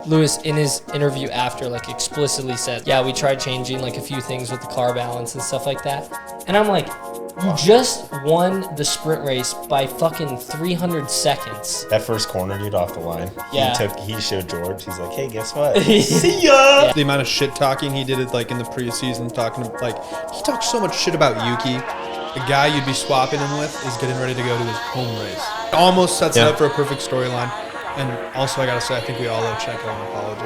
Lewis, in his interview after, like, explicitly said, yeah, we tried changing, like, a few things with the car balance and stuff like that. And I'm like, you just won the sprint race by fucking 300 seconds. That first corner, dude, off the line. Yeah. He showed George. He's like, hey, guess what? See ya! Yeah. The amount of shit talking he did, like, in the preseason, he talked so much shit about Yuki. The guy you'd be swapping him with is getting ready to go to his home race. Almost sets it up for a perfect storyline. And also, I gotta say, I think we all owe Checo an apology.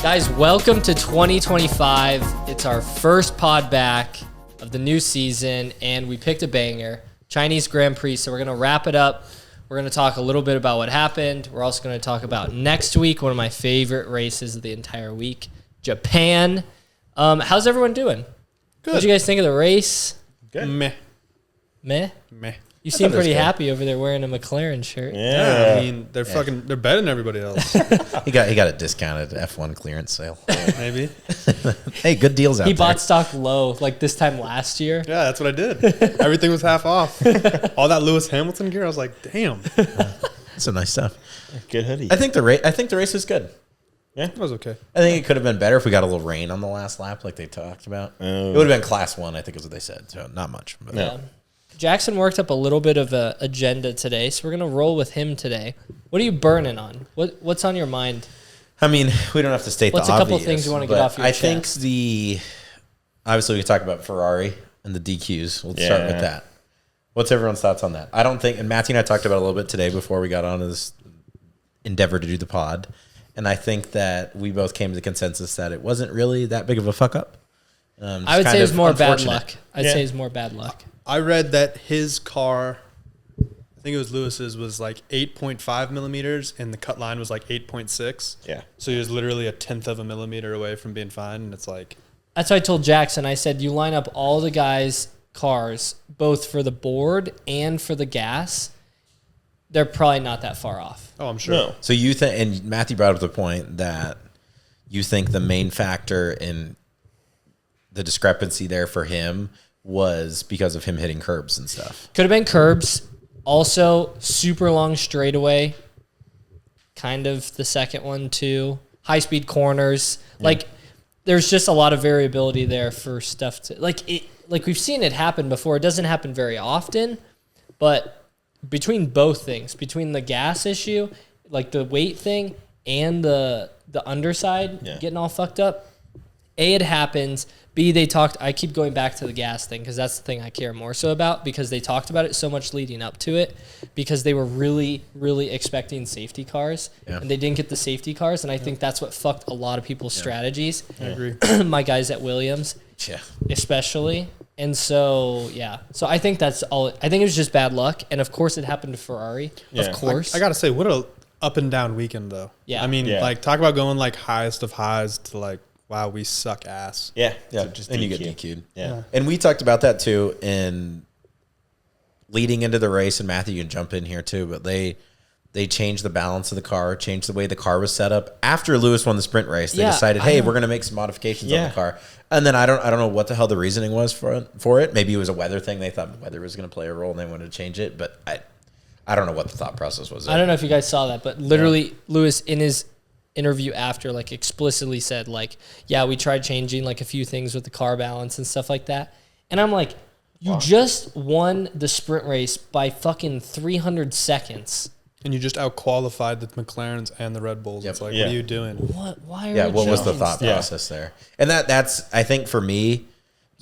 Guys, welcome to 2025. It's our first pod back of the new season, and we picked a banger, Chinese Grand Prix. So we're going to wrap it up. We're going to talk a little bit about what happened. We're also going to talk about next week, one of my favorite races of the entire week, Japan. How's everyone doing? Good. What did you guys think of the race? Good. Meh. Meh? Meh. You seem thought it was pretty good. happy over there wearing a McLaren shirt. Yeah, I mean, they're they're better than everybody else. He got a discounted F1 clearance sale. Maybe. Hey, good deals out He there. bought stock low, like this time last year. Yeah, that's what I did. Everything was half off. All that Lewis Hamilton gear, I was like, damn. Some nice stuff. Good hoodie. I think the race was good. It was okay. I think it could have been better if we got a little rain on the last lap, like they talked about. It would have been class 1, I think is what they said. So not much. But No. Jackson worked up a little bit of an agenda today, so we're going to roll with him today. What are you burning on? What's on your mind? I mean, we don't have to state What's the a couple obvious, things you wanna get but off your I chest? think obviously we can talk about Ferrari and the DQs. We'll start with that. What's everyone's thoughts on that? I don't think, and Matthew and I talked about it a little bit today before we got on this endeavor to do the pod, and I think that we both came to the consensus that it wasn't really that big of a fuck up. I would say it's more bad luck. I'd say it's more bad luck. I read that his car, I think it was Lewis's, was like 8.5 millimeters, and the cut line was like 8.6. Yeah. So he was literally a tenth of a millimeter away from being fine, and it's like... That's what I told Jackson. I said, you line up all the guys' cars, both for the board and for the gas, they're probably not that far off. Oh, I'm sure. No. So you think, and Matthew brought up the point that you think the main factor in the discrepancy there for him was because of him hitting curbs and stuff. Could have been curbs. Also, super long straightaway. Kind of the second one, too. High-speed corners. Yeah. Like, there's just a lot of variability there for stuff to... Like we've seen it happen before. It doesn't happen very often, but between both things, between the gas issue, like the weight thing, and the underside getting all fucked up, A, it happens... B, they talked, I keep going back to the gas thing because that's the thing I care more so about because they talked about it so much leading up to it because they were really, really expecting safety cars and they didn't get the safety cars. And I think that's what fucked a lot of people's strategies. I agree. My guys at Williams, especially. And so, So I think that's all. I think it was just bad luck. And of course it happened to Ferrari. Yeah. Of course. I got to say, what a up and down weekend, though. Yeah. I mean, like, talk about going, like, highest of highs to, like, wow, we suck ass. Yeah. Yeah, Just and DQ. you get DQ'd. Yeah. And we talked about that too in leading into the race, and Matthew, you can jump in here too, but they changed the balance of the car, changed the way the car was set up. After Lewis won the sprint race, they decided, hey, we're going to make some modifications on the car. And then I don't know what the hell the reasoning was for it. Maybe it was a weather thing. They thought the weather was going to play a role and they wanted to change it, but I don't know what the thought process was. I don't know if you guys saw that, but literally Lewis in his interview after, like, explicitly said, like, yeah, we tried changing, like, a few things with the car balance and stuff like that. And I'm like, you just won the sprint race by fucking 300 seconds. And you just out-qualified the McLarens and the Red Bulls. It's like, what are you doing? What? Why are what was the changing thought stuff? process there? And that's, I think for me,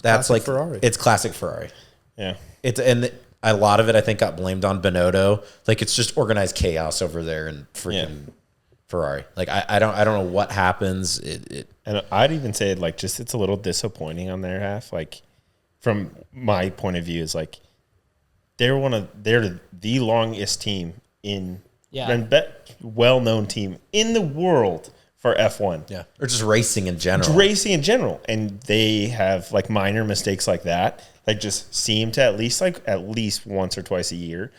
that's classic like, Ferrari. It's classic Ferrari. Yeah. And a lot of it, I think, got blamed on Binotto. Like, it's just organized chaos over there and freaking Ferrari. Like, I don't know what happens. And I'd even say, like, it's a little disappointing on their half. Like, from my point of view, is like they're the longest team in well-known team in the world for F1. Yeah, or just racing in general. Racing in general, and they have like minor mistakes like that. Like, just seem to at least once or twice a year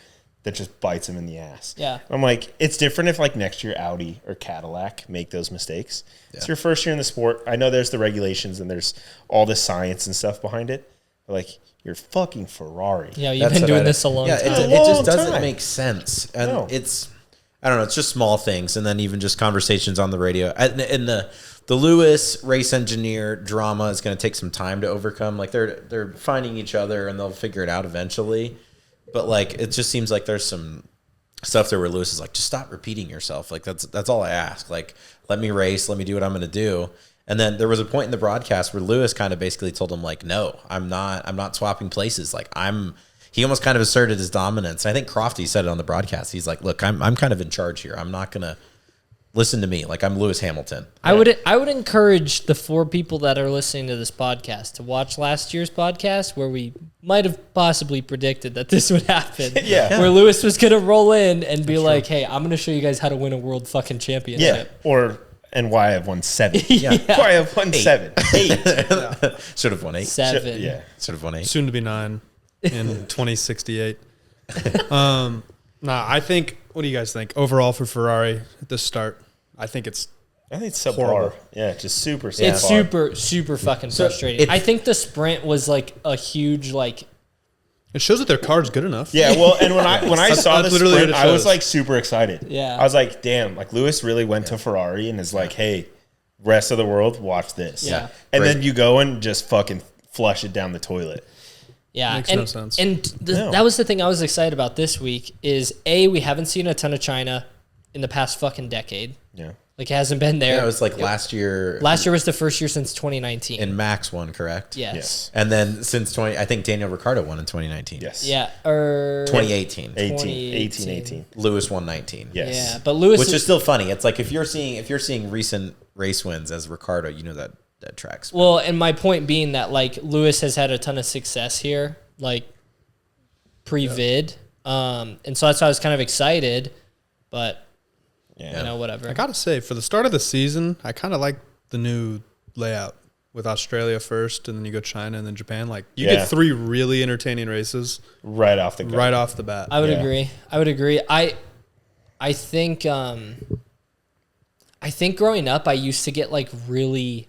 that just bites them in the ass. Yeah. I'm like, it's different if like next year Audi or Cadillac make those mistakes. It's your first year in the sport. I know there's the regulations and there's all the science and stuff behind it, Like, you're fucking Ferrari. Yeah, you've been doing this a long time. It just doesn't make sense. And I don't know, it's just small things. And then even just conversations on the radio. And the Lewis race engineer drama is going to take some time to overcome. Like, they're finding each other and they'll figure it out eventually. But, like, it just seems like there's some stuff there where Lewis is like, just stop repeating yourself. Like, that's all I ask. Like, let me race. Let me do what I'm going to do. And then there was a point in the broadcast where Lewis kind of basically told him, like, no, I'm not swapping places. Like, he almost kind of asserted his dominance. And I think Crofty said it on the broadcast. He's like, look, I'm kind of in charge here. I'm not going to listen to me. Like, I'm Lewis Hamilton. I would encourage the 4 people that are listening to this podcast to watch last year's podcast where we might have possibly predicted that this would happen. Where Lewis was going to roll in and be like, hey, I'm going to show you guys how to win a world fucking championship. Yeah. And why I've won 7. Why I've won 7. 8. Should have won 8. 7. Should have won 8. Soon to be 9 in 2068. I think, what do you guys think? Overall for Ferrari at this start, I think it's subpar. horrible. Yeah, just super subpar. It's super fucking frustrating. I think the sprint was like a huge, like, it shows that their car's good enough. Yeah, well, and when I saw the sprint, I was like super excited. Yeah. I was like, damn, like Lewis really went to Ferrari and is like, hey, rest of the world, watch this. Yeah. And then you go and just fucking flush it down the toilet. Yeah. Makes no sense. And that was the thing I was excited about this week is, A, we haven't seen a ton of China in the past fucking decade. Yeah. Like, it hasn't been there. Yeah, it was like last year. Last year was the first year since 2019. And Max won, correct? Yes. And then since I think Daniel Ricciardo won in 2019. Yes. Yeah. 2018. 18. Lewis won 19. Yes. Yeah, but Lewis, which is still funny. It's like if you're seeing recent race wins as Ricciardo, you know that tracks. Well, and my point being that, like, Lewis has had a ton of success here, like, pre-vid. And so that's why I was kind of excited, but you know, whatever. I gotta say, for the start of the season, I kind of like the new layout with Australia first, and then you go China, and then Japan. Like, you get 3 really entertaining races right off the bat. I would agree. I think growing up, I used to get like really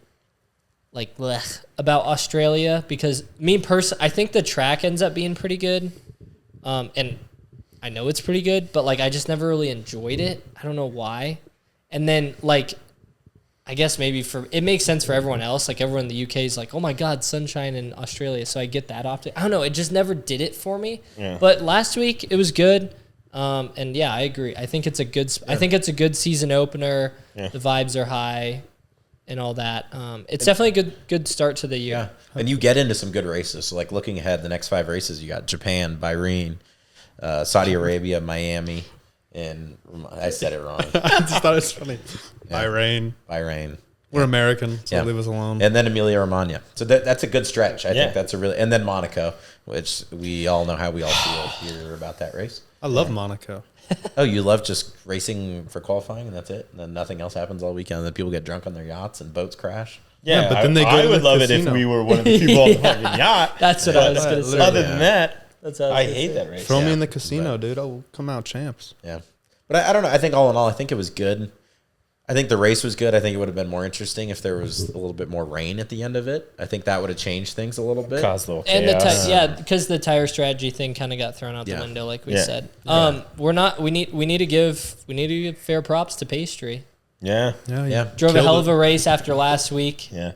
like blech about Australia because I think the track ends up being pretty good, and I know it's pretty good, but like I just never really enjoyed it. I don't know why. And then like I guess maybe it makes sense for everyone else. Like everyone in the UK is like, oh my God, sunshine in Australia. So I get that optic. I don't know. It just never did it for me. Yeah. But last week it was good. And yeah, I agree. I think it's a good. I think it's a good season opener. Yeah. The vibes are high, and all that. It's definitely a good start to the year. Yeah. And you get into some good races. So like looking ahead, the next 5 races, you got Japan, Bahrain, Saudi Arabia, Miami, and I said it wrong. I just thought it was funny. Yeah. Bahrain. We're American, so leave us alone. And then Emilia Romagna. So that's a good stretch. I think that's and then Monaco, which we all know how we all feel here about that race. I love Monaco. Oh, you love just racing for qualifying and that's it? And then nothing else happens all weekend and then people get drunk on their yachts and boats crash? Yeah, but then I would love casino. It if we were one of the people on the fucking yacht. That's what I was going to say. Other than that, I hate that race. Throw me in the casino, dude. I'll come out champs. Yeah. But I don't know. I think all in all, I think it was good. I think the race was good. I think it would have been more interesting if there was a little bit more rain at the end of it. I think that would have changed things a little bit. Caused a little chaos. And because the tire strategy thing kind of got thrown out the window, like we said. We need to give fair props to Pastry. Yeah. Drove a hell of a race after last week. Yeah.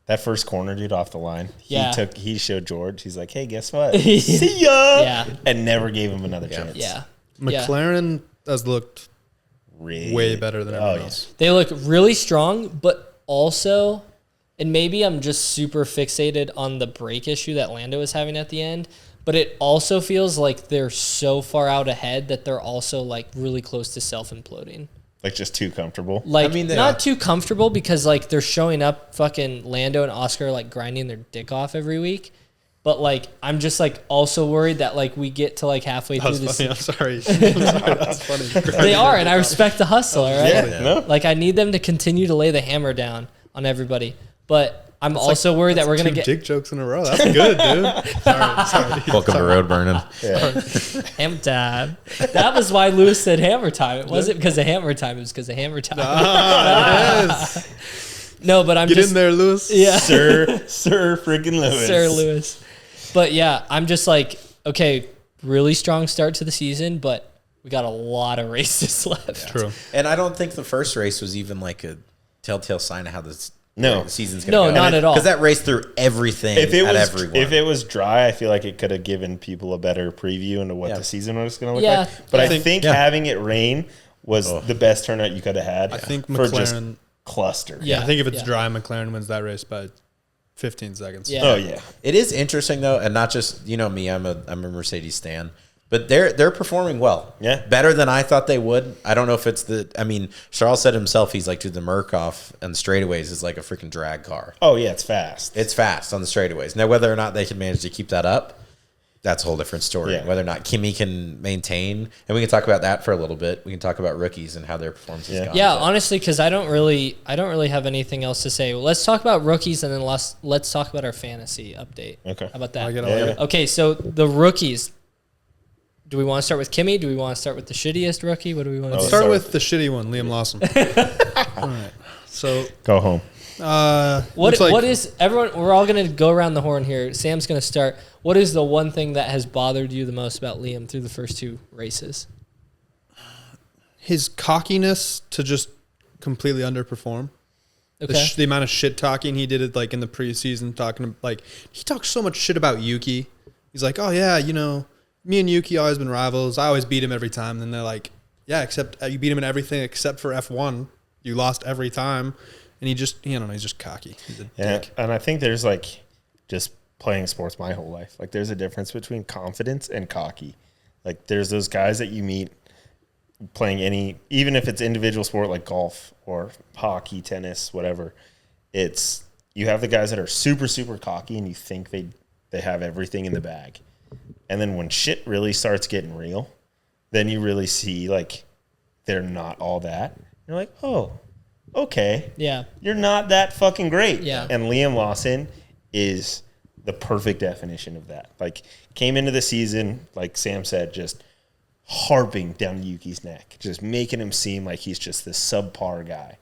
That first corner, dude, off the line. He showed George. He's like, hey, guess what? See ya. Yeah. And never gave him another chance. Yeah. McLaren has looked way better than everyone else. They look really strong, but also, and maybe I'm just super fixated on the brake issue that Lando is having at the end, but it also feels like they're so far out ahead that they're also like really close to self-imploding. Like just too comfortable? Like, not too comfortable because like they're showing up fucking Lando and Oscar like grinding their dick off every week. But like, I'm just like also worried that like we get to like halfway through this. I'm sorry. That's funny. They are, and I respect the hustle. All right, no? Like I need them to continue to lay the hammer down on everybody. But I'm also worried that we're gonna get dick jokes in a row. That's good, dude. Sorry. Welcome to Road Burnin. Hammer time. That was why Lewis said hammer time. It wasn't because of hammer time. It was because of hammer time. Yes. No, but I'm Get just in there, Lewis. yeah, Sir freaking Lewis. Sir Lewis. But yeah, I'm just like, okay, really strong start to the season, but we got a lot of races left. True. And I don't think the first race was even like a telltale sign of how the season's going to No, go. not at all. Because that race threw everything If it was dry, I feel like it could have given people a better preview into what the season was going to look like. But I think having it rain was the best turnout you could have had. I think for just McLaren cluster. Yeah, I think if it's dry, McLaren wins that race by 15 seconds. Yeah. Oh yeah. It is interesting though, and not just me. I'm a Mercedes stan, but they're performing well. Yeah, better than I thought they would. I don't know if it's Charles said himself, he's like, dude, the Murkoff and the straightaways is like a freaking drag car. Oh yeah, it's fast. It's fast on the straightaways. Now whether or not they can manage to keep that up, that's a whole different story. Yeah. Whether or not Kimi can maintain, and we can talk about that for a little bit. We can talk about rookies and how their performance has gone. Yeah, honestly, because I don't really have anything else to say. Well, let's talk about rookies, and then let's talk about our fantasy update. Okay, how about that? Yeah. Okay, so the rookies. Do we want to start with Kimi? Do we want to start with the shittiest rookie? What do we want to do? Start with the shitty one, Liam Lawson. All right. So go home. What is everyone? We're all going to go around the horn here. Sam's going to start. What is the one thing that has bothered you the most about Liam through the first two races? His cockiness to just completely underperform. Okay. The amount of shit talking he did it like in the preseason, he talks so much shit about Yuki. He's like, oh yeah, me and Yuki always been rivals. I always beat him every time. And then they're like, yeah, except you beat him in everything except for F1. You lost every time. And he's just cocky. He's a dick. And I think there's like just playing sports my whole life. Like there's a difference between confidence and cocky. Like there's those guys that you meet playing even if it's individual sport like golf or hockey, tennis, whatever. You have the guys that are super, super cocky and you think they have everything in the bag. And then when shit really starts getting real, then you really see like they're not all that. You're like, oh, okay. Yeah. You're not that fucking great. Yeah. And Liam Lawson is the perfect definition of that. Like came into the season, like Sam said, just harping down Yuki's neck, just making him seem like he's just this subpar guy.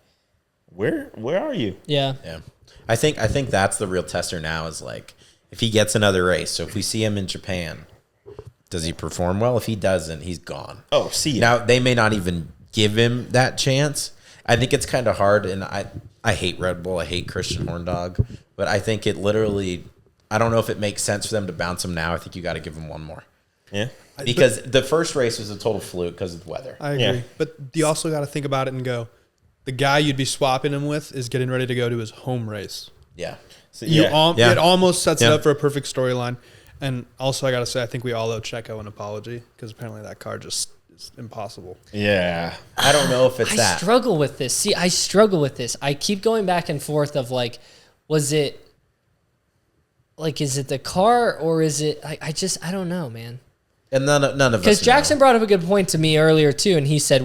Where are you? Yeah. Yeah. I think that's the real tester now is like if he gets another race. So if we see him in Japan, does he perform well? If he doesn't, he's gone. Oh, see ya. Now they may not even give him that chance. I think it's kind of hard, and I hate Red Bull. I hate Christian Horndog, but I think it literally. I don't know if it makes sense for them to bounce him now. I think you got to give him one more. Yeah, because the first race was a total fluke because of the weather. I agree, but you also got to think about it and go. The guy you'd be swapping him with is getting ready to go to his home race. Yeah, so, It almost sets it up for a perfect storyline. And also, I got to say, I think we all owe Checo an apology because apparently that car just is impossible. Yeah. I don't know if it's that. I struggle with this. See, I struggle with this. I keep going back and forth of like, is it the car or is it, I don't know, man. And none of us because Jackson brought up a good point to me earlier too. And he said,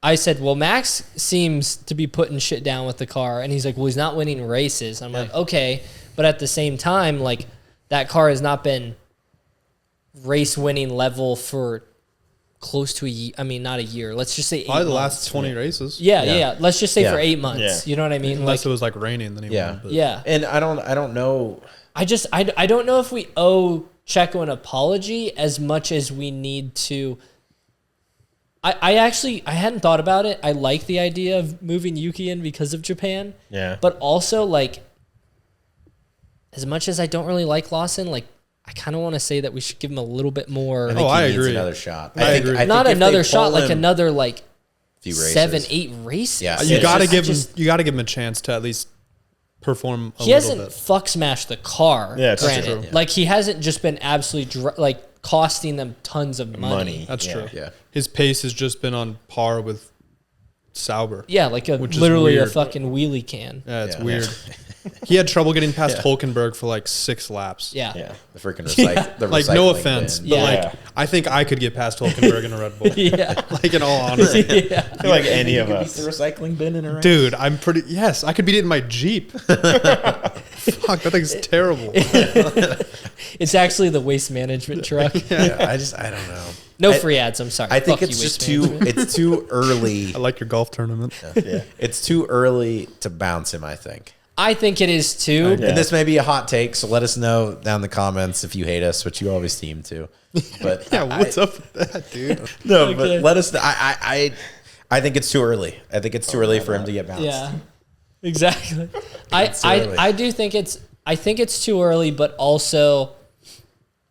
I said, well, Max seems to be putting shit down with the car. And he's like, well, he's not winning races. I'm like, okay. But at the same time, like, that car has not been race winning level for close to a year. I mean, not a year. Let's just say 8 months. The last 20 races. Yeah. Let's just say for 8 months. Yeah. You know what I mean? Unless it was like raining, then he won. But. Yeah. And I don't know. I don't know if we owe Checo an apology as much as we need to. I hadn't thought about it. I like the idea of moving Yuki in because of Japan. Yeah. But also, like, as much as I don't really like Lawson, like, I kind of want to say that we should give him a little bit more. I think he needs agree. another shot. I agree. Not if another they shot, pull like him another like few races. 7-8 races. Yeah. You It's got to just- give him a chance to at least perform a He little hasn't bit. fuck smashed the car. Yeah, it's granted. true. Like, he hasn't just been absolutely costing them tons of money. That's true. Yeah. His pace has just been on par with Sauber. Yeah, like Which is literally a weird. fucking wheelie can. Yeah, it's Yeah. weird. He had trouble getting past Hulkenberg for like 6 laps. Yeah. Yeah. The freaking Yeah. Like, no offense, bin. but Yeah. like, I think I could get past Hulkenberg in a Red Bull. Yeah. Like, in all honesty. Yeah. I feel like any of The us. recycling bin in a race. Dude, yes, I could beat it in my Jeep. Fuck, that thing's terrible. It's actually the waste management truck. Yeah, I don't know. No free ads. I'm sorry. I think Fuck it's you, just Waste too. Management. It's too early. I like your golf tournament. Yeah. It's too early to bounce him. I think. I think it is too. Yeah. And this may be a hot take, so let us know down in the comments if you hate us, which you always seem to. But Yeah, what's up with that, dude? No, Okay. but let us. I think it's too early. I think it's too early for him to get bounced. Yeah, exactly. It's too early. I do think it's. I think it's too early, but also,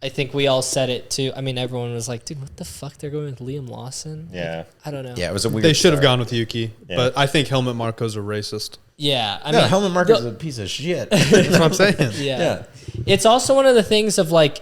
I think we all said it too. I mean, everyone was like, "Dude, what the fuck? They're going with Liam Lawson." Yeah. I don't know. Yeah, it was a weird. They should have start. gone with Yuki, Yeah. but I think Helmut Marko's a racist. Yeah, I No, mean, Helmut Marko's a piece of shit. That's what I'm saying. yeah. Yeah. It's also one of the things of like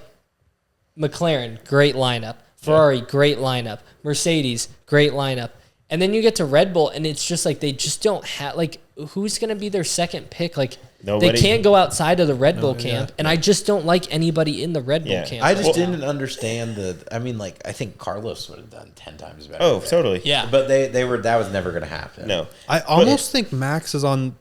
McLaren, great lineup. Ferrari, great lineup. Mercedes, great lineup. And then you get to Red Bull, and it's just like they just don't have like who's going to be their second pick? Like Nobody. they can't go outside of the Red Bull camp, and I just don't like anybody in the Red Bull Yeah. camp. I just right now. didn't understand the. I mean, like I think Carlos would have done 10 times better. Oh, totally. Yeah, But they were that was never going to happen. No. I almost think Max is on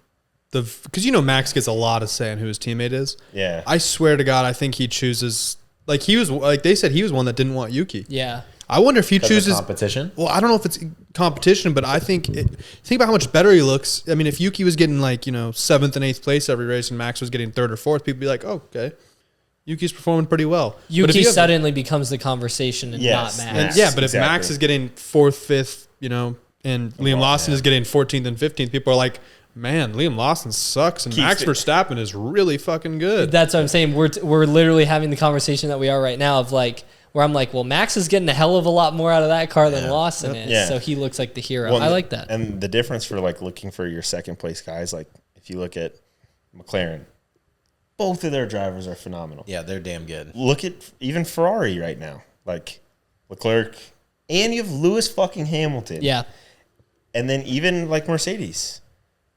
the because Max gets a lot of say on who his teammate is. Yeah. I swear to God, I think he chooses like he was like they said he was one that didn't want Yuki. yeah. I wonder if he Because of chooses. competition. Well, I don't know if it's competition, but I think think about how much better he looks. I mean, if Yuki was getting like 7th and 8th place every race, and Max was getting 3rd or 4th, people would be like, "Oh, okay, Yuki's performing pretty well." But if Yuki you have- suddenly becomes the conversation and Yes, not and Max. yeah, but if exactly. Max is getting 4th, 5th, and Liam Lawson is getting 14th and 15th, people are like, "Man, Liam Lawson sucks, and Keeps Max it- Verstappen is really fucking good." That's what I'm saying. We're literally having the conversation that we are right now of like where I'm like, well, Max is getting a hell of a lot more out of that car than Lawson is, Yeah. so he looks like the hero. Well, I like that. And the difference for like looking for your second place guys, like if you look at McLaren, both of their drivers are phenomenal. Yeah, they're damn good. Look at even Ferrari right now, like Leclerc, and you have Lewis fucking Hamilton. Yeah, And then even like Mercedes,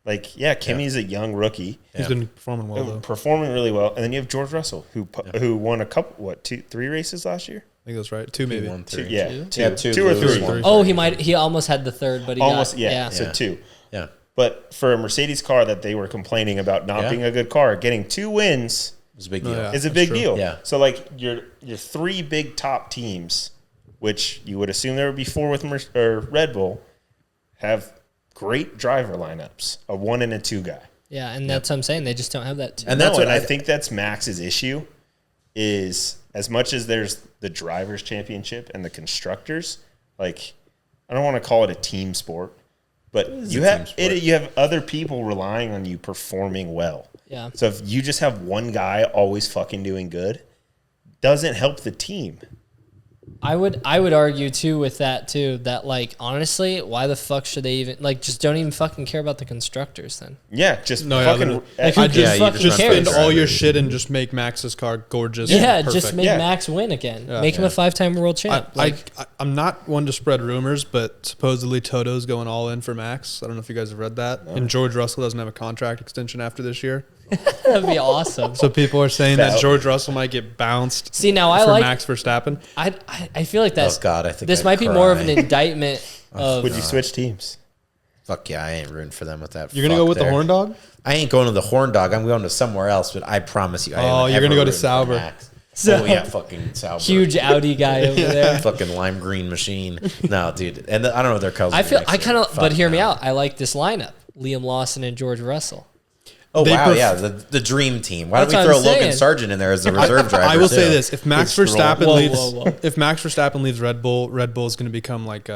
like Kimi's a young rookie, He's been performing well though. performing really well. And then you have George Russell, who won a couple, 3 races last year? I think that's right. 2 maybe. 1, 3. Yeah, Two? two, Yeah, two. two or Lewis three. won. Oh, he almost had the third, but he Almost, got, so Yeah. 2. Yeah. But for a Mercedes car that they were complaining about not Yeah. being a good car, getting 2 wins It was a big Oh, deal. yeah. is a That's big true. deal. Yeah. So like your 3 big top teams, which you would assume there would be 4 with Red Bull, have great driver lineups, a 1 and a 2 guy. Yeah, and that's what I'm saying. They just don't have that. Too. And that's what I think that's Max's issue is as much as there's the drivers championship and the constructors, like I don't want to call it a team sport, but you have other people relying on you performing well. Yeah. So if you just have one guy always fucking doing good, doesn't help the team. I would argue too with that too that like honestly, why the fuck should they even like just don't even fucking care about the constructors then? Yeah, just No, yeah, fucking. literally. Like, who I gives just, fucking just cares? spend all your shit and just make Max's car gorgeous. Yeah, and just perfect. make Yeah. Max win again. Yeah. Make him a 5-time world champ. I'm not one to spread rumors, but supposedly Toto's going all in for Max. I don't know if you guys have read that. And George Russell doesn't have a contract extension after this year. That'd be awesome. So people are saying that That- George Russell might get bounced See, now I for like. Max Verstappen. I feel like that's. Oh, God, I think this I'd might be more of cry. an indictment of. Would you switch teams? Fuck yeah, I ain't rooting for them with that. You're going to go with the horn dog? I ain't going to the horn dog. I'm going to somewhere else, but I promise you. I Oh, ain't you're gonna ever go to rooting for Sauber. Max. So- Oh yeah, fucking Sauber. Huge Audi guy over there. fucking lime green machine. No, dude, and I don't know their colors. I feel. next I year. kind of. Fuck But hear me no. out. I like this lineup: Liam Lawson and George Russell. Oh They wow, pref- yeah, the dream team. Why That's don't we what throw I'm Logan saying. Sargent in there as the reserve driver? I will too? say this: if Max Good scroll. Verstappen Whoa, leaves, whoa, whoa. if Max Verstappen leaves Red Bull is going to become like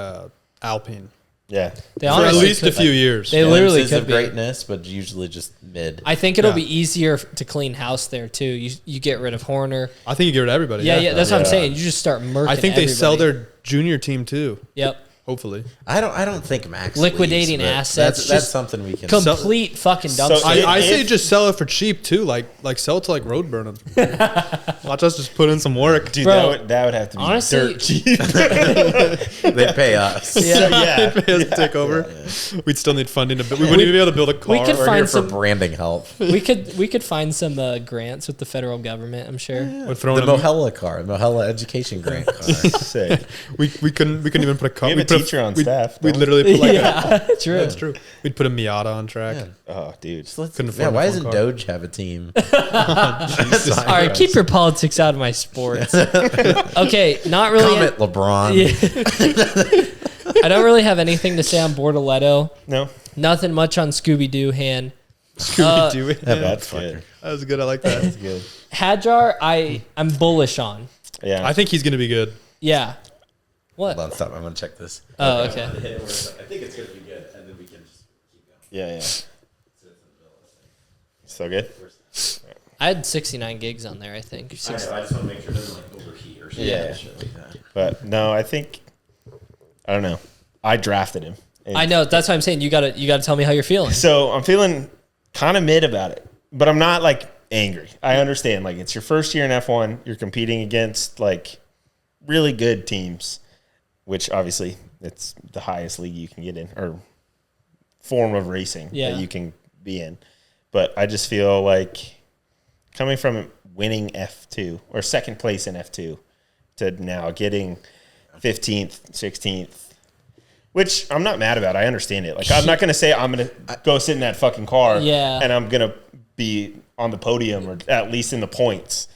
Alpine Yeah. They for at honestly least could- a few years. They literally Glimpses could of be. greatness, but usually just mid. I think it'll Yeah. be easier to clean house there too. You get rid of Horner. I think you get rid of everybody. Yeah, that's what I'm Yeah. saying. You just start murking. I think they sell everybody. their junior team too. Yep. Hopefully, I don't think Max Liquidating leaves, but assets, That's just something we can. Complete fucking dumpster. So I say If- just sell it for cheap too. Like sell it to like road burning. Watch us just put in some work. Dude, Bro, that would have to be honestly- dirt cheap. they pay us. Yeah. yeah. Pay us to take over. We'd still need funding to build. We wouldn't even be able to build a car. we could We're find here for some- branding help. we could find some grants with the federal government. I'm sure. We're The throwing Mohella car, Mohella education grant car. Sick. we couldn't even put a car. We We have put teacher on staff. We'd literally put like true. That's true. We'd put a Miata on track. Yeah. Oh, dude. Why doesn't Doge have a team? All right, keep your politics out of my sports. Okay, not really. Comment, LeBron. Yeah. I don't really have anything to say on Bortoletto. No. Nothing much on Scooby-Doo hand. Scooby-Doo. That's good. That was good. I like that. That's good. Hadjar, I'm bullish on. Yeah. I think he's going to be good. Yeah. What? Hold on, stop. I'm going to check this. Oh, okay. I think it's going to be good, and then we can just keep going. Yeah. So good? I had 69 gigs on there, I think. I just want to make sure it doesn't like overheat or something. Yeah. Shit like that. But no, I don't know. I drafted him. I know. That's what I'm saying. You gotta tell me how you're feeling. So I'm feeling kind of mid about it, but I'm not like angry. I understand. Like, it's your first year in F1. You're competing against like really good teams, which obviously it's the highest league you can get in, or form of racing that you can be in. But I just feel like coming from winning F2 or second place in F2 to now getting 15th, 16th, which I'm not mad about. I understand it. Like, I'm not going to say I'm going to go sit in that fucking car and I'm going to be on the podium or at least in the points.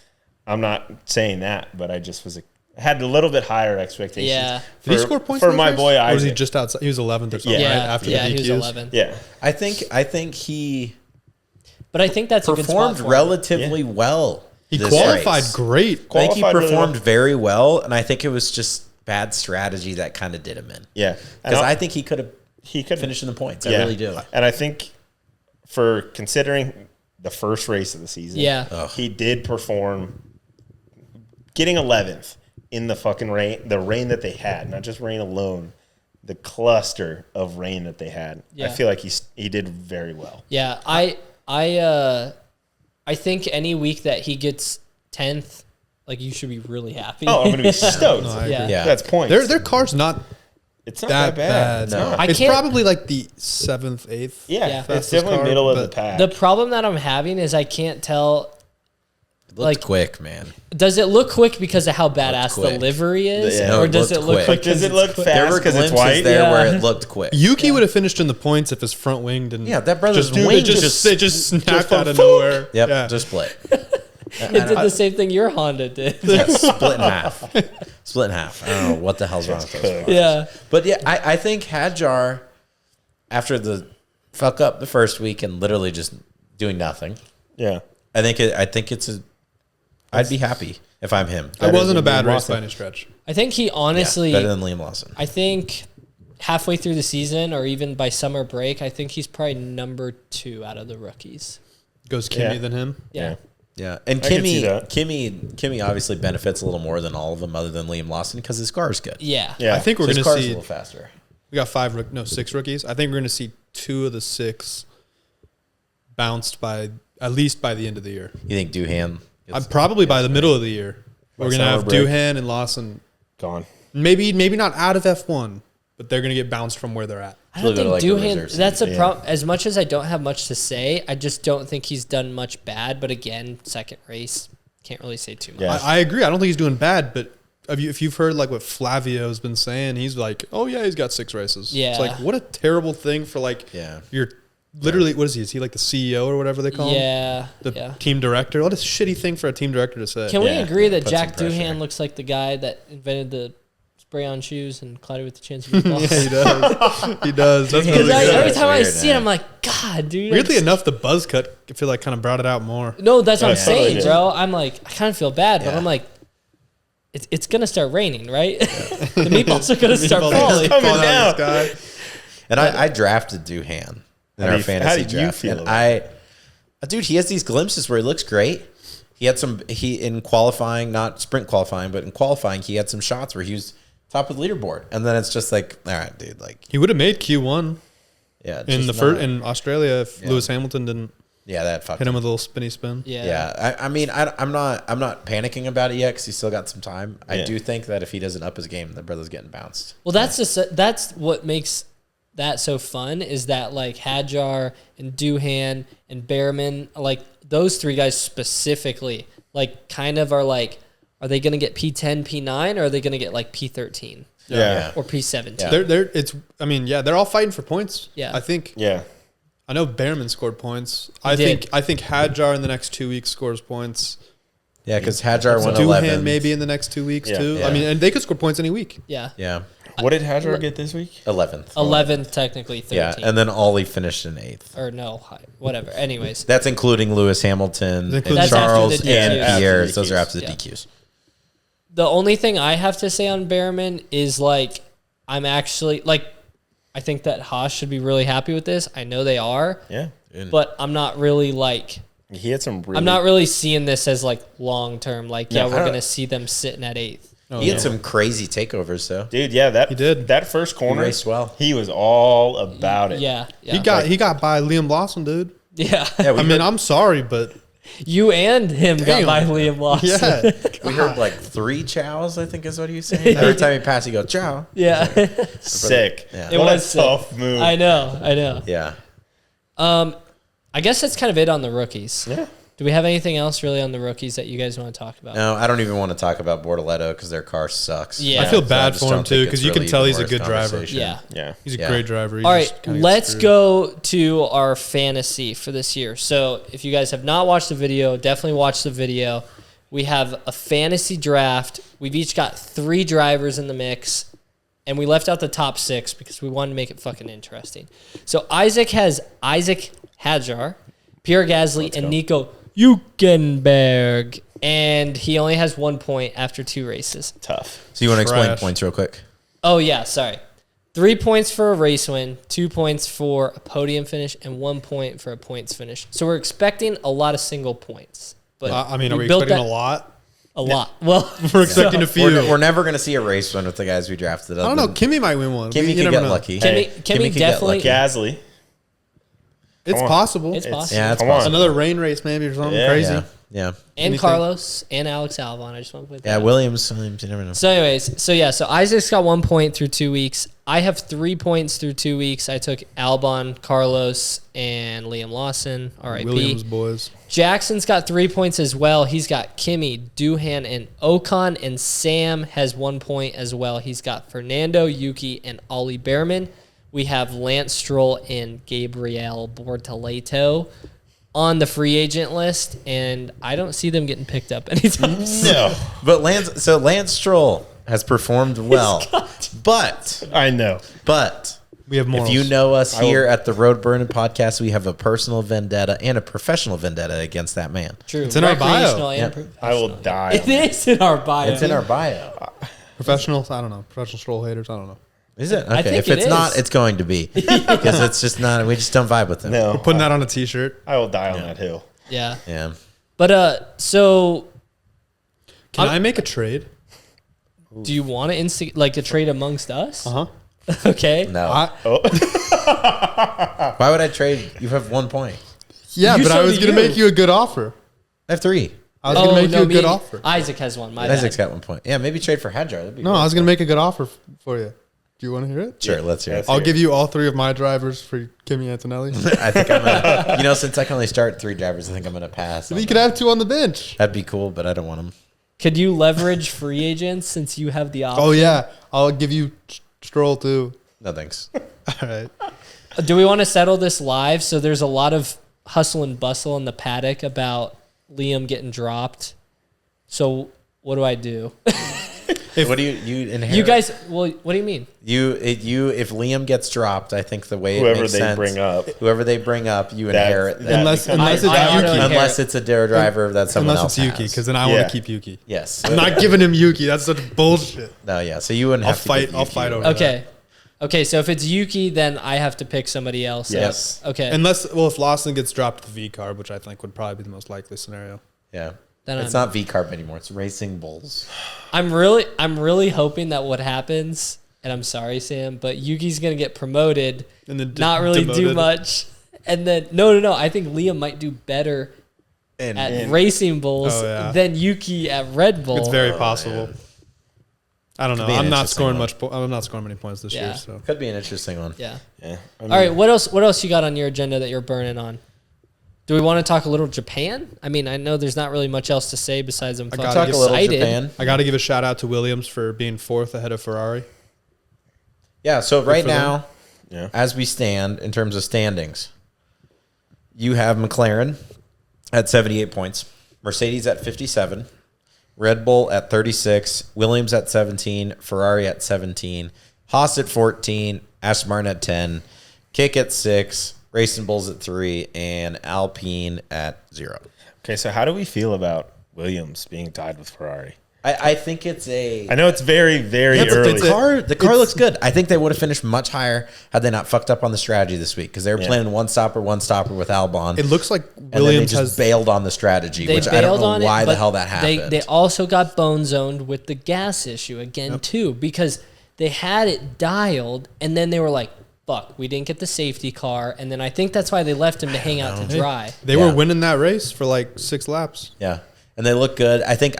I'm not saying that, but I just had a little bit higher expectations. Yeah. Did he score points for my boy Isaac? Or was he just outside? He was 11th or something, Yeah, right? After yeah, the he was DQs? 11. Yeah. I think he But I think that's a good spot performed for him. relatively well. He this qualified race. great. I think he Qualified really performed well. very well, and I think it was just bad strategy that kind of did him in. Yeah. Because I think he could have could finished in the points. I really do. And I think for considering the first race of the season, he did perform. Getting 11th in the fucking rain, the rain that they had, not just rain alone, the cluster of rain that they had. Yeah. I feel like he did very well. Yeah, I think any week that he gets 10th, like, you should be really happy. Oh, I'm going to be stoked. No, I agree. Yeah. That's points. Their car's not It's not that that bad. bad. It's not. I It's can't- probably like the 7th, 8th. Yeah, Yeah. it's fastest definitely car, middle of the but pack. The problem that I'm having is I can't tell. It looked quick, man. Does it look quick because of how badass the quick. livery is, Yeah. or It does it looked look quick. quick? Does it 'cause look it's quick? There fast were because it's glimpses white? there Yeah. where it looked quick. Yuki would have finished in the points if his front wing didn't. Yeah, that brother's just, wing it just snapped out of from nowhere. Yep, Yeah. just split. It did the same thing your Honda did. Yeah, split in half. Split in half. I don't know what the hell's wrong with those cars. Yeah. But yeah, I think Hadjar, after the fuck up the first week and literally just doing nothing, Yeah. I think it's I'd be happy if I'm him. It wasn't a Liam bad race Lawson. by any stretch. I think he honestly, better than Liam Lawson. I think halfway through the season or even by summer break, I think he's probably number 2 out of the rookies. Goes Kimi Yeah. than him. Yeah. Yeah, and I can see that. Kimmy obviously benefits a little more than all of them, other than Liam Lawson, because his car is good. Yeah. Yeah. I think we're His going car's to a see. little faster. We got 6 rookies. I think we're going to see 2 of the 6 bounced by at least by the end of the year. You think Doohan? Probably by the middle of the year. By We're going to have summer break. Doohan and Lawson. Gone. Maybe not out of F1, but they're going to get bounced from where they're at. I don't We'll go think to, like, the Doohan. reserve That's a seat. problem. As much as I don't have much to say, I just don't think he's done much bad. But again, second race, can't really say too much. Yeah. I agree. I don't think he's doing bad, but if you've heard like what Flavio's been saying, he's like, oh yeah, he's got 6 races. Yeah. It's like, what a terrible thing for like you're literally, what is he? Is he like the CEO or whatever they call him? Yeah. The Yeah. team director. What a shitty thing for a team director to say. Can we Yeah, agree that puts Jack some pressure. Doohan looks like the guy that invented the spray-on shoes and collided with the chance of meatballs? Yeah, he does. He does. That's Doohan's really Because good. every time I weird, see it, man. I'm like, God, dude. Weirdly I'm enough, the buzz cut, I feel like kind of brought it out more. No, that's what I'm Yeah, totally saying, did. bro. I'm like, I kind of feel bad, but Yeah. I'm like, it's gonna start raining, right? The meatballs are gonna start Meatballs falling. coming falling out of down. the sky. And I drafted Doohan in our fantasy how did you draft. feel And about dude, he has these glimpses where he looks great. He had in qualifying, not sprint qualifying, but in qualifying, he had some shots where he was top of the leaderboard. And then it's just like, all right, dude, like, He would have made Q1 yeah. in just the first not- in Australia if Yeah. Lewis Hamilton didn't Yeah, that fucked hit him with a little spinny spin. Yeah. Yeah, I mean, I'm not panicking about it yet because he's still got some time. I Yeah. do think that if he doesn't up his game, the brother's getting bounced. Well, that's what makes that so fun is that like Hadjar and Doohan and Behrman, like those 3 guys specifically, like kind of are like, are they going to get P10, P9, or are they going to get like P13? Yeah. or P17. Yeah. They're all fighting for points. Yeah. I think. Yeah. I know Behrman scored points. He I did. think Hadjar in the next 2 weeks scores points. Yeah, because Hadjar won Doohan 11. maybe in the next 2 weeks too. Yeah. I mean, and they could score points any week. Yeah. Yeah, What did Hadjar get this week? 11th. 11th, technically 13. Yeah, and then Ollie finished in 8th. Or no, whatever. Anyways. That's including Lewis Hamilton, That's and after Charles, the and DQs. Pierre. After the Those are DQs. after the Yeah. DQs. The only thing I have to say on Behrman is like, I'm actually like, I think that Haas should be really happy with this. I know they are, Yeah. but I'm not really like, He had some really. I'm not really seeing this as like long term. Like, No, yeah, I we're don't- gonna see them sitting at 8th. Oh, He had some crazy takeovers, though. Dude, yeah, He did. That first corner, raced well. he was all about it. Yeah, yeah, He got by Liam Lawson, dude. yeah. Yeah, we I mean, I'm sorry, but You and him got Damn. by Liam Lawson. yeah. we heard like 3 chows, I think is what he was saying. Every time he passed, he go, chow. yeah. Sick. Yeah. It What was a sick. tough move. I know. Yeah. I guess that's kind of it on the rookies. Yeah. Do we have anything else really on the rookies that you guys want to talk about? No, I don't even want to talk about Bortoletto because their car sucks. Yeah. I feel So bad just for him don't too think because it's you can really tell even he's a worth good driver. conversation. Yeah. Yeah. He's a Yeah. great driver. He All just right, kinda gets let's screwed. go to our fantasy for this year. So if you guys have not watched the video, definitely watch the video. We have a fantasy draft. We've each got 3 drivers in the mix, and we left out the top 6 because we wanted to make it fucking interesting. So Isaac has Isaac Hadjar, Pierre Gasly, and Nico Hülkenberg, and he only has 1 point after 2 races. Tough. So you want to explain Trash. points real quick? Oh, yeah, sorry. 3 points for a race win, 2 points for a podium finish, and 1 point for a points finish. So we're expecting a lot of single points. But I mean, are we built expecting that- a lot? A lot. Well, We're expecting a few. We're never going to see a race win with the guys we drafted. I don't know. Kimmy might win one. Kimmy You could never get know. lucky. Kimmy could get definitely- lucky. Gasly. It's Come on. possible. it's possible. Yeah, it's Come on. possible. Another rain race maybe or something Yeah. crazy. Yeah. Yeah. And Anything? Carlos and Alex Albon. I just want to put that Yeah, out. Williams, you never know. So anyways, so Isaac's got 1 point through 2 weeks. I have 3 points through 2 weeks. I took Albon, Carlos, and Liam Lawson. R.I.P. Williams boys. Jackson's got 3 points as well. He's got Kimi, Doohan, and Ocon, and Sam has 1 point as well. He's got Fernando, Yuki, and Ollie Behrman. We have Lance Stroll and Gabriel Bortoleto on the free agent list, and I don't see them getting picked up anytime soon. No. But Lance Stroll has performed well. But I know. We have more. if you know us here at the Road Burnin podcast, we have a personal vendetta and a professional vendetta against that man. True. It's in our bio. Recreational and Yep. professional. I will die. It is in our bio. It's in our bio. professionals, I don't know. Professional stroll haters, I don't know. Is it? I Okay. think If it's it not, is. it's going to be. Because it's just not, we just don't vibe with him. No. We're putting that on a t-shirt. I will die on that hill. Yeah. Yeah. But so Can I make a trade? do you want to instigate like a trade amongst us? Uh-huh. Okay. No. Oh. Why would I trade? You have 1 point. Yeah, You but I so was do going to you. make you a good offer. I have 3. I was going to make you a good me- offer. Isaac has one. My Isaac's bad. got 1 point. Yeah, maybe trade for Hadjar. That'd be No, great. I was going to make a good offer for you. Do you want to hear it? Sure, let's hear it. Yes. I'll give you all 3 of my drivers for Kimi Antonelli. I think I'm gonna. Since I can only start 3 drivers, I think I'm gonna pass. You could have 2 on the bench. That'd be cool, but I don't want them. Could you leverage free agents since you have the option? Oh, yeah. I'll give you Stroll, too. No thanks. All right. Do we want to settle this live? So there's a lot of hustle and bustle in the paddock about Liam getting dropped. So what do I do? What do you inherit? You guys, well, what do you mean? If Liam gets dropped, I think the way it Whoever makes they sense, bring up, you That- inherit that. Unless becomes- it's I Yuki. don't- Unless it's a dare driver that someone Unless else it's Yuki, has. because then I want Yeah. to keep Yuki. Yes. I'm not giving him Yuki. That's such bullshit. No, yeah. So you wouldn't I'll have to fight. give I'll Yuki. fight over Okay. Okay, so if it's Yuki, then I have to pick somebody else. Yes. Okay. Unless, if Lawson gets dropped to the V carb, which I think would probably be the most likely scenario. Yeah. Then It's I'm- not V-carb anymore. It's Racing Bulls. I'm really hoping that what happens, and I'm sorry, Sam, but Yuki's gonna get promoted, And then not really do demoted. much, and then no. I think Liam might do better And at Racing Bulls Oh, yeah. than Yuki at Red Bull. It's very possible. I don't know. be an I'm not interesting scoring one. I'm not scoring many points this Yeah. year. So could be an interesting one. Yeah. Yeah. I All right. What else? What else you got on your agenda that you're burning on? Do we want to talk a little Japan? I mean, I know there's not really much else to say besides I'm I fucking gotta Talk give a little excited. Japan. I got to give a shout out to Williams for being 4th ahead of Ferrari. Yeah, so right for them. now, as we stand in terms of standings, you have McLaren at 78 points, Mercedes at 57, Red Bull at 36, Williams at 17, Ferrari at 17, Haas at 14, Aston Martin at 10, Kick at 6, Racing Bulls at 3, and Alpine at 0. Okay, so how do we feel about Williams being tied with Ferrari? I think it's I know it's very, very early. The car looks good. I think they would have finished much higher had they not fucked up on the strategy this week because they were planning one stopper with Albon. It looks like and then Williams they just bailed on the strategy, which I don't know why the hell that happened. They also got bone zoned with the gas issue again too, because they had it dialed and then they were like, fuck, we didn't get the safety car, and then I think that's why they left him to hang out to dry. They were winning that race for like 6 laps. Yeah, and they look good. I think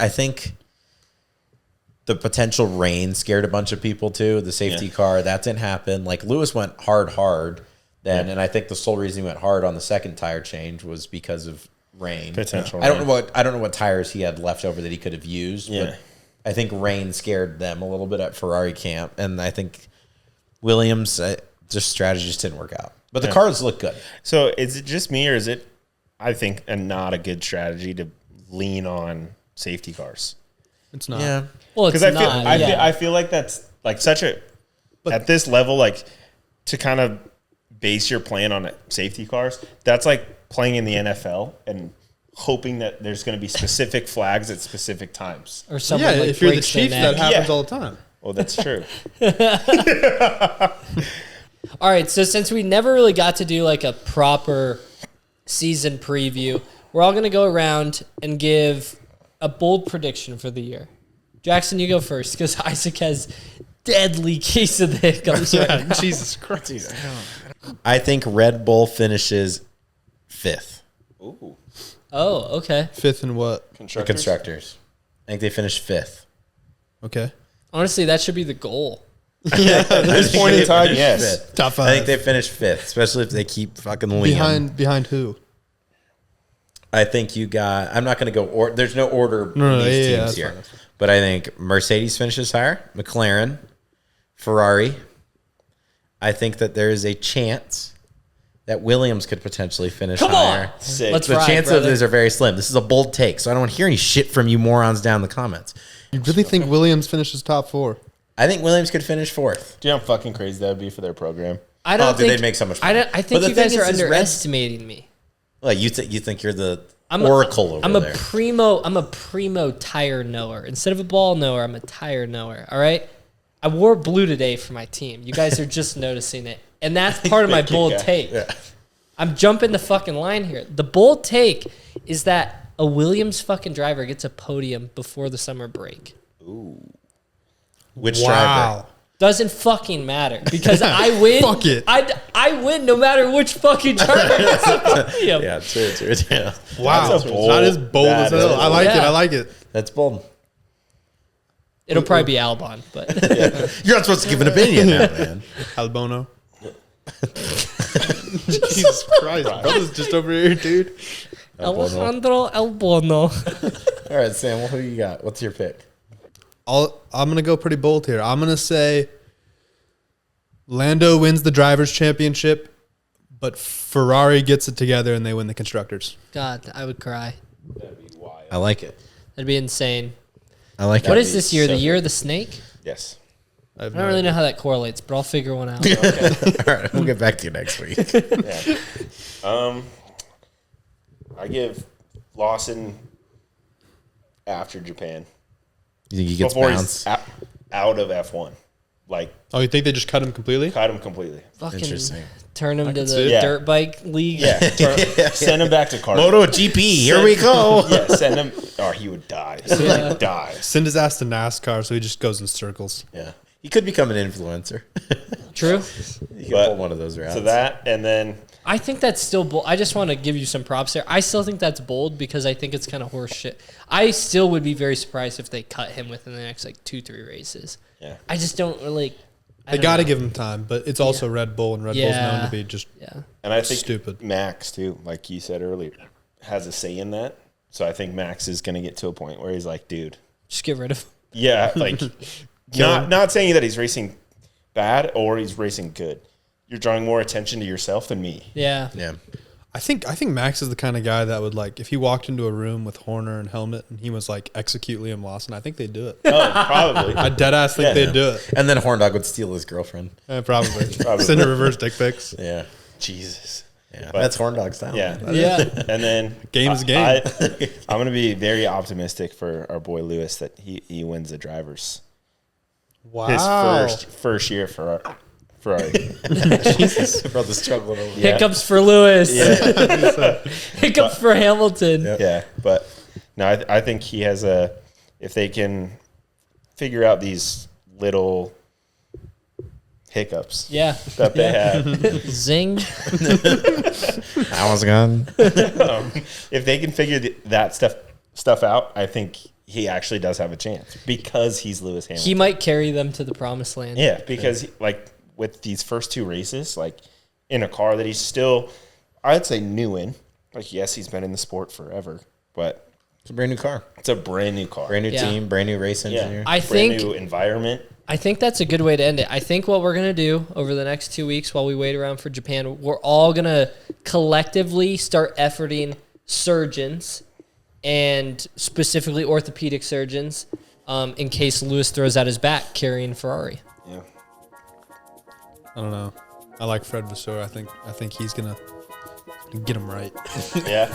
the potential rain scared a bunch of people too. The safety car, that didn't happen. Like Lewis went hard then, and I think the sole reason he went hard on the second tire change was because of rain. Potential. I don't know what tires he had left over that he could have used. Yeah. But I think rain scared them a little bit at Ferrari camp, and I think Williams just strategy just didn't work out. But the cars look good. So is it just me, or is it, I think, not a good strategy to lean on safety cars? It's not. Yeah. Well, it's Because not. I feel like that's like such a, at this level, like to kind of base your plan on safety cars, that's like playing in the NFL and hoping that there's going to be specific flags at specific times. Or someone like if you're the breaks their Chiefs, neck. that happens all the time. Well, that's true. All right, so since we never really got to do like a proper season preview, we're all going to go around and give a bold prediction for the year. Jackson, you go first because Isaac has deadly case of the hiccups right now. Jesus Christ. I think Red Bull finishes 5th. Ooh. Oh, okay. 5th in what? The constructors. I think they finished 5th. Okay. Honestly, that should be the goal. At this point in time, yes. Fifth. Top 5. I think they finished 5th, especially if they keep fucking Liam. Behind who? I think you got. I'm not going to go. There's no order in these teams here, but I think Mercedes finishes higher, McLaren, Ferrari. I think that there is a chance that Williams could potentially finish higher. Sick. Let's The ride, chances brother. of this are very slim. This is a bold take, so I don't want to hear any shit from you morons down in the comments. You really think Williams finishes top 4? I think Williams could finish 4th. Do you know how fucking crazy that would be for their program? I don't think they'd make so much I money. think you guys are underestimating me. Well, you think you're the oracle over there. I'm a primo tire knower. Instead of a ball knower, I'm a tire knower. All right. I wore blue today for my team. You guys are just noticing it, and that's part of my bold take. Yeah. I'm jumping the fucking line here. The bold take is that a Williams fucking driver gets a podium before the summer break. Which driver? Doesn't fucking matter because I win. Fuck it. I win no matter which fucking driver gets the podium. Yeah, true. Yeah. Wow. That's a bold- Not as bold as that hell. is I like it. bold. I like it. That's bold. It'll probably be Albon, but You're not supposed to give an opinion now, man. Albono. Jesus Christ. Brother's just over here, dude. Alejandro Albono. All right, Sam, who you got? What's your pick? I'm going to go pretty bold here. I'm going to say Lando wins the Drivers' Championship, but Ferrari gets it together and they win the Constructors. God, I would cry. I like it. That'd be insane. I like What it. is this year? The year of the snake? Yes. I I don't really know how that correlates, but I'll figure one out. All right, we'll get back to you next week. Yeah. I give Lawson after Japan. You think he gets Before bounced? he's out of F1. Like, Oh, you think they just cut him completely? cut him completely. Fucking Interesting. turn him to can the see it. dirt bike league. Yeah. Send him back to kart. MotoGP, here we go. Yeah, send him. Or he would die. He would die. Send his ass to NASCAR so he just goes in circles. Yeah, he could become an influencer. True. He could But- pull one of those routes. So that, and then I think that's still bold. I just want to give you some props there. I still think that's bold because I think it's kind of horse shit. I still would be very surprised if they cut him within the next like 2-3 races. Yeah. I just don't really. They got to give him time, but it's also Red Bull, and Red Bull's known to be just Yeah. And I think Stupid. Max too, like you said earlier, has a say in that. So I think Max is going to get to a point where he's like, dude, Just get rid of him. yeah, like not saying that he's racing bad or he's racing good. You're drawing more attention to yourself than me. Yeah. Yeah. I think Max is the kind of guy that would like if he walked into a room with Horner and helmet and he was like execute Liam Lawson. I think they'd do it. Oh, probably. I dead ass think they'd do it. And then Horndog would steal his girlflend. Probably. Send her reverse dick pics. Yeah. Jesus. Yeah. That's Horndog style. Yeah. Man. Yeah. And then Game's game. I'm going to be very optimistic for our boy Lewis that he wins the drivers. Wow. His first year for Ferrari. Jesus. Bro, the struggle over. Yeah. Hiccups for Lewis. Yeah. Hiccups for Hamilton. Yeah. But no, I think he has if they can figure out these little hiccups that they have. Zing. That was gone. If they can figure that stuff out, I think he actually does have a chance because he's Lewis Hamilton. He might carry them to the promised land. Yeah, because like with these first 2 races, like in a car that he's still, I'd say new in. Like, yes, he's been in the sport forever, but It's a brand new car. it's a brand new car. Brand new team, brand new race engineer. I brand think new environment. I think that's a good way to end it. I think what we're going to do over the next 2 weeks while we wait around for Japan, we're all going to collectively start efforting surgeons and specifically orthopedic surgeons in case Lewis throws out his back carrying Ferrari. Yeah. I don't know. I like Fred Vasseur. I think he's gonna get him right. Yeah.